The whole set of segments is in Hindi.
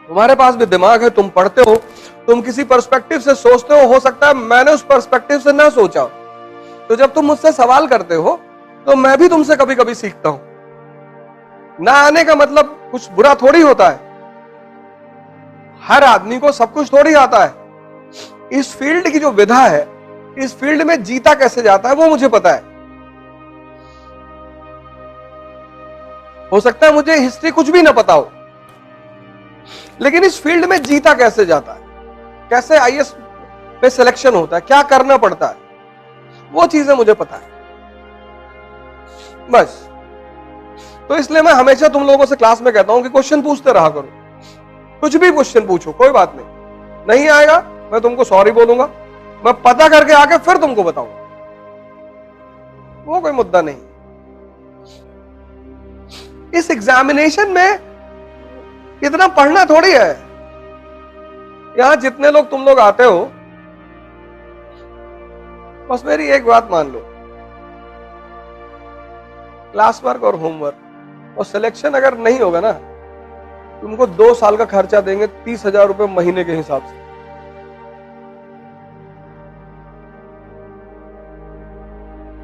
तुम्हारे पास भी दिमाग है, तुम पढ़ते हो, तुम किसी पर्सपेक्टिव से सोचते हो सकता है मैंने उस पर्सपेक्टिव से ना सोचा। तो जब तुम मुझसे सवाल करते हो तो मैं भी तुमसे कभी कभी सीखता हूं। ना आने का मतलब कुछ बुरा थोड़ी होता है, हर आदमी को सब कुछ थोड़ी आता है। इस फील्ड की जो विधा है, इस फील्ड में जीता कैसे जाता है वो मुझे पता है। हो सकता है मुझे हिस्ट्री कुछ भी ना पता हो, लेकिन इस फील्ड में जीता कैसे जाता है, कैसे आईएएस पे सिलेक्शन होता है, क्या करना पड़ता है, वो चीजें मुझे पता है बस। तो इसलिए मैं हमेशा तुम लोगों से क्लास में कहता हूं कि क्वेश्चन पूछते रहा करो, कुछ भी क्वेश्चन पूछो, कोई बात नहीं आएगा मैं तुमको सॉरी बोलूंगा, मैं पता करके आके फिर तुमको बताऊंगा, वो कोई मुद्दा नहीं। इस एग्जामिनेशन में इतना पढ़ना थोड़ी है। यहां जितने लोग तुम लोग आते हो, बस मेरी एक बात मान लो, क्लास वर्क और होमवर्क और सिलेक्शन अगर नहीं होगा ना, तुमको 2 साल का खर्चा देंगे 30,000 रुपए महीने के हिसाब से।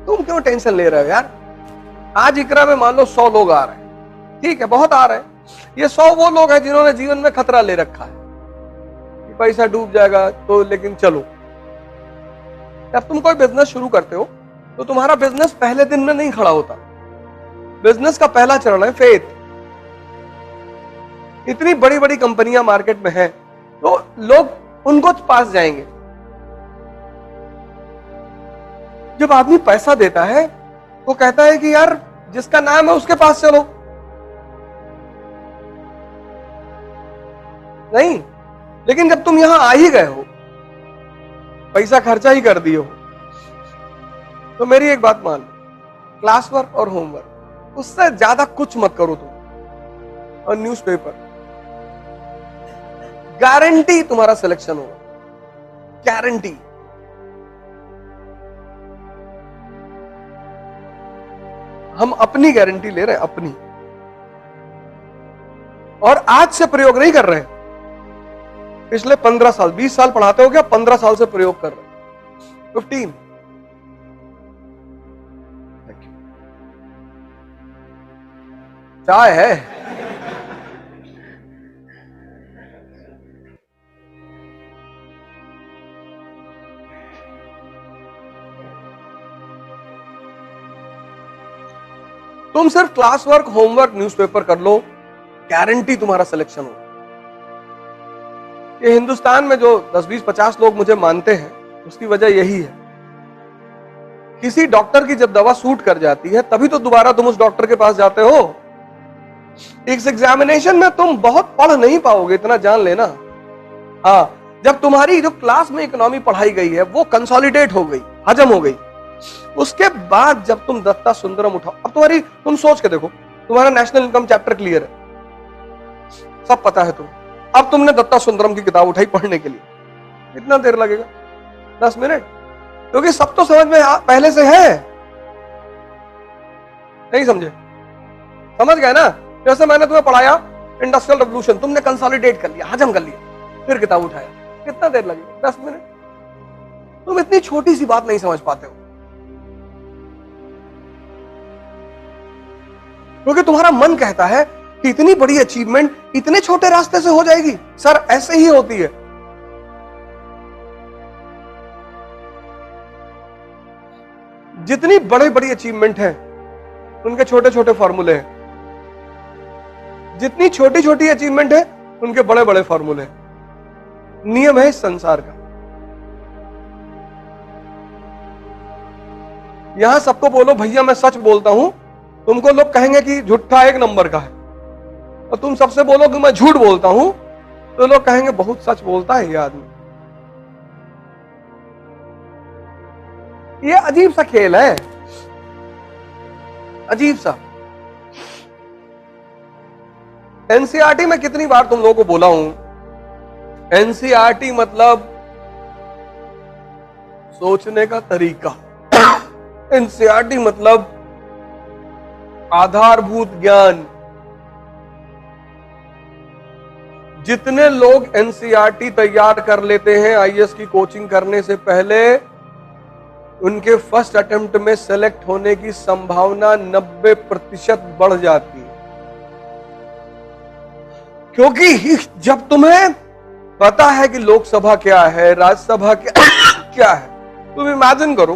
तुम क्यों टेंशन ले रहे हो यार? आज इकरा में मान लो 100 लोग आ रहे हैं, ठीक है, बहुत आ रहे हैं। ये 100 वो लोग हैं जिन्होंने जीवन में खतरा ले रखा है कि पैसा डूब जाएगा तो, लेकिन चलो, जब तुम कोई बिजनेस शुरू करते हो तो तुम्हारा बिजनेस पहले दिन में नहीं खड़ा होता। बिजनेस का पहला चरण है फेथ। इतनी बड़ी बड़ी कंपनियां मार्केट में हैं, तो लोग उनको पास जाएंगे। जब आदमी पैसा देता है वो कहता है कि यार जिसका नाम है उसके पास चलो, नहीं। लेकिन जब तुम यहां आ ही गए हो, पैसा खर्चा ही कर दिए हो, तो मेरी एक बात मान लो, क्लास वर्क और होमवर्क उससे ज्यादा कुछ मत करो तुम। और न्यूज़पेपर, गारंटी तुम्हारा सिलेक्शन होगा, गारंटी। हम अपनी गारंटी ले रहे हैं, अपनी, और आज से प्रयोग नहीं कर रहे हैं। पिछले 15 साल 20 साल पढ़ाते हो क्या? 15 साल से प्रयोग कर रहे हैं, 15। चाय है? तुम सिर्फ क्लास वर्क, होमवर्क, न्यूज़पेपर कर लो, गारंटी तुम्हारा सिलेक्शन हो। ये हिंदुस्तान में जो 10, 20, 50 लोग मुझे मानते हैं, उसकी वजह यही है। किसी डॉक्टर की जब दवा सूट कर जाती है तभी तो दोबारा तुम उस डॉक्टर के पास जाते हो। इस एग्जामिनेशन में तुम बहुत पढ़ नहीं पाओगे, इतना जान लेना। हाँ, जब तुम्हारी जो क्लास में इकोनॉमी पढ़ाई गई है वो कंसोलिडेट हो गई, हजम हो गई, उसके बाद जब तुम दत्ता सुंदरम उठाओ, अब तुम सोच के देखो, तुम्हारा नेशनल इनकम चैप्टर क्लियर है, सब पता है तुम। अब तुमने दत्ता सुंदरम की किताब उठाई पढ़ने के लिए, कितना देर लगेगा? 10 मिनट, क्योंकि सब तो समझ में पहले से है। नहीं समझे? समझ गए ना? जैसे मैंने तुम्हें पढ़ाया इंडस्ट्रियल रेवोल्यूशन, तुमने कंसोलिडेट कर लिया, हजम कर लिया, फिर किताब उठाया, कितना देर लगेगा? 10 मिनट। तुम इतनी छोटी सी बात नहीं समझ पाते हो, क्योंकि तुम्हारा मन कहता है कि इतनी बड़ी अचीवमेंट इतने छोटे रास्ते से हो जाएगी। सर, ऐसे ही होती है। जितनी बड़ी बड़ी अचीवमेंट है उनके छोटे छोटे फॉर्मूले हैं, जितनी छोटी छोटी अचीवमेंट है उनके बड़े बड़े फॉर्मूले हैं। नियम है इस संसार का। यहां सबको बोलो भैया मैं सच बोलता हूं, तुमको लोग कहेंगे कि झूठा 1 नंबर का है, और तुम सबसे बोलो कि मैं झूठ बोलता हूं, तो लोग कहेंगे बहुत सच बोलता है ये आदमी। ये अजीब सा खेल है, अजीब सा। एनसीईआरटी में कितनी बार तुम लोगों को बोला हूं, एनसीईआरटी मतलब सोचने का तरीका, एनसीईआरटी मतलब आधारभूत ज्ञान। जितने लोग एनसीईआरटी तैयार कर लेते हैं आईएएस की कोचिंग करने से पहले, उनके फर्स्ट अटेम्प्ट में सेलेक्ट होने की संभावना 90% बढ़ जाती है। क्योंकि जब तुम्हें पता है कि लोकसभा क्या है, राज्यसभा क्या है, तुम इमेजिन करो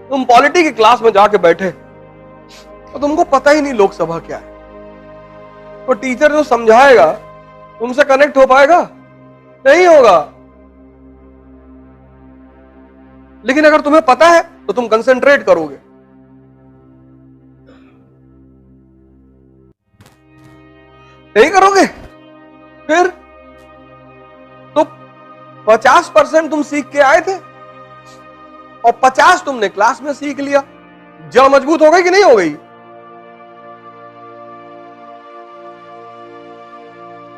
तुम पॉलिटी की क्लास में जाके बैठे तो तुमको पता ही नहीं लोकसभा क्या है, तो टीचर जो समझाएगा तुमसे कनेक्ट हो पाएगा? नहीं होगा। लेकिन अगर तुम्हें पता है तो तुम कंसंट्रेट करोगे। नहीं करोगे फिर तो 50% तुम सीख के आए थे और 50 तुमने क्लास में सीख लिया। जड़ मजबूत हो गई कि नहीं हो गई?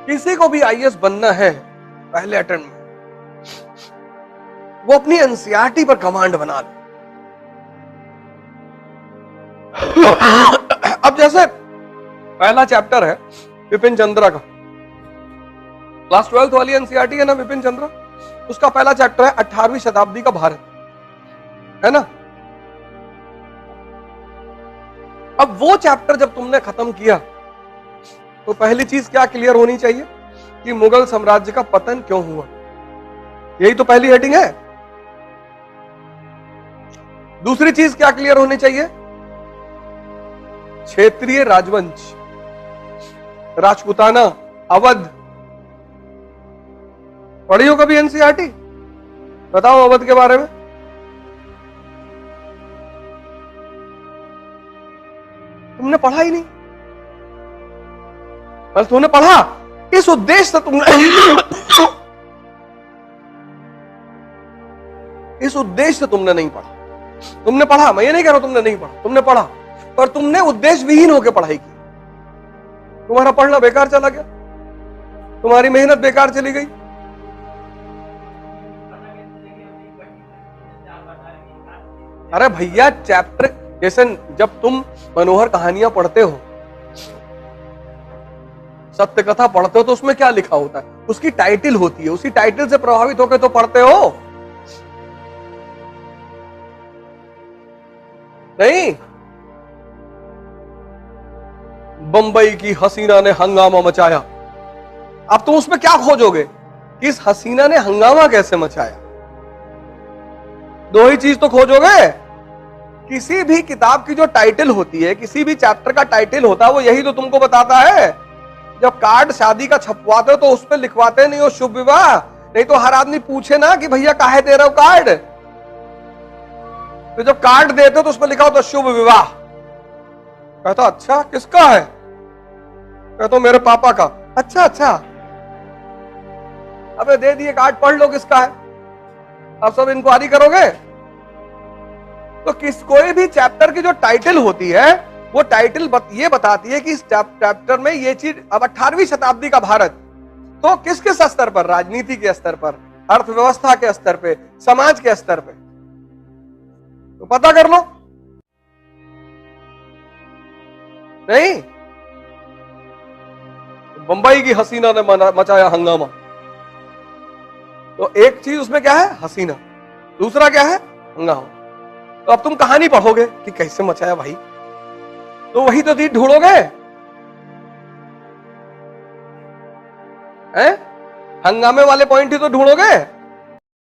किसी को भी आईएएस बनना है पहले अटेम्प्ट में, वो अपनी एनसीईआरटी पर कमांड बना ले। अब जैसे पहला चैप्टर है विपिन चंद्रा का, क्लास 12th वाली एनसीईआरटी है ना विपिन चंद्रा, उसका पहला चैप्टर है 18वीं शताब्दी का भारत, है ना। अब वो चैप्टर जब तुमने खत्म किया तो पहली चीज क्या क्लियर होनी चाहिए कि मुगल साम्राज्य का पतन क्यों हुआ। यही तो पहली हेडिंग है। दूसरी चीज क्या क्लियर होनी चाहिए? क्षेत्रीय राजवंश, राजपूताना, अवध। पढ़ी हो कभी एनसीईआरटी? बताओ अवध के बारे में। तुमने पढ़ा ही नहीं, बस तुमने पढ़ा इस उद्देश्य से तुमने इस उद्देश्य से तुमने नहीं पढ़ा। तुमने पढ़ा, मैं ये नहीं कह रहा तुमने नहीं पढ़ा, तुमने पढ़ा, पर तुमने उद्देश्य विहीन होकर पढ़ाई की। तुम्हारा पढ़ना बेकार चला गया, तुम्हारी मेहनत बेकार चली गई। अरे भैया चैप्टर, जैसे जब तुम मनोहर कहानियां पढ़ते हो, सत्य कथा पढ़ते हो, तो उसमें क्या लिखा होता है? उसकी टाइटल होती है, उसी टाइटल से प्रभावित होकर तो पढ़ते हो। नहीं, बंबई की हसीना ने हंगामा मचाया, अब तुम उसमें क्या खोजोगे कि इस हसीना ने हंगामा कैसे मचाया? दो ही चीज तो खोजोगे। किसी भी किताब की जो टाइटल होती है, किसी भी चैप्टर का टाइटल होता है, वो यही तो तुमको बताता है। जब कार्ड शादी का छपवाते हो तो उस पर लिखवाते नहीं हो शुभ विवाह, नहीं तो हर आदमी पूछे ना कि भैया काहे दे रहे हो कार्ड, तो जब कार्ड देते हो तो उस पर लिखा होता शुभ विवाह। कहता अच्छा किसका है? कहता मेरे पापा का। अच्छा अच्छा, अबे दे दिए कार्ड, पढ़ लो किसका है। अब सब इंक्वायरी करोगे। तो कोई भी चैप्टर की जो टाइटल होती है, वो टाइटल ये बताती है कि इस चैप्टर में ये चीज, अब 18वीं शताब्दी का भारत, तो किस किस स्तर पर? राजनीति के स्तर पर, अर्थव्यवस्था के स्तर पे, समाज के स्तर पे, तो पता कर लो। नहीं, बंबई की हसीना ने मचाया हंगामा, तो एक चीज उसमें क्या है? हसीना। दूसरा क्या है? हंगामा। तो अब तुम कहानी पढ़ोगे कि कैसे मचाया भाई, तो वही तो चीज ढूंढोगे, हैं? हंगामे वाले पॉइंट ही तो ढूंढोगे।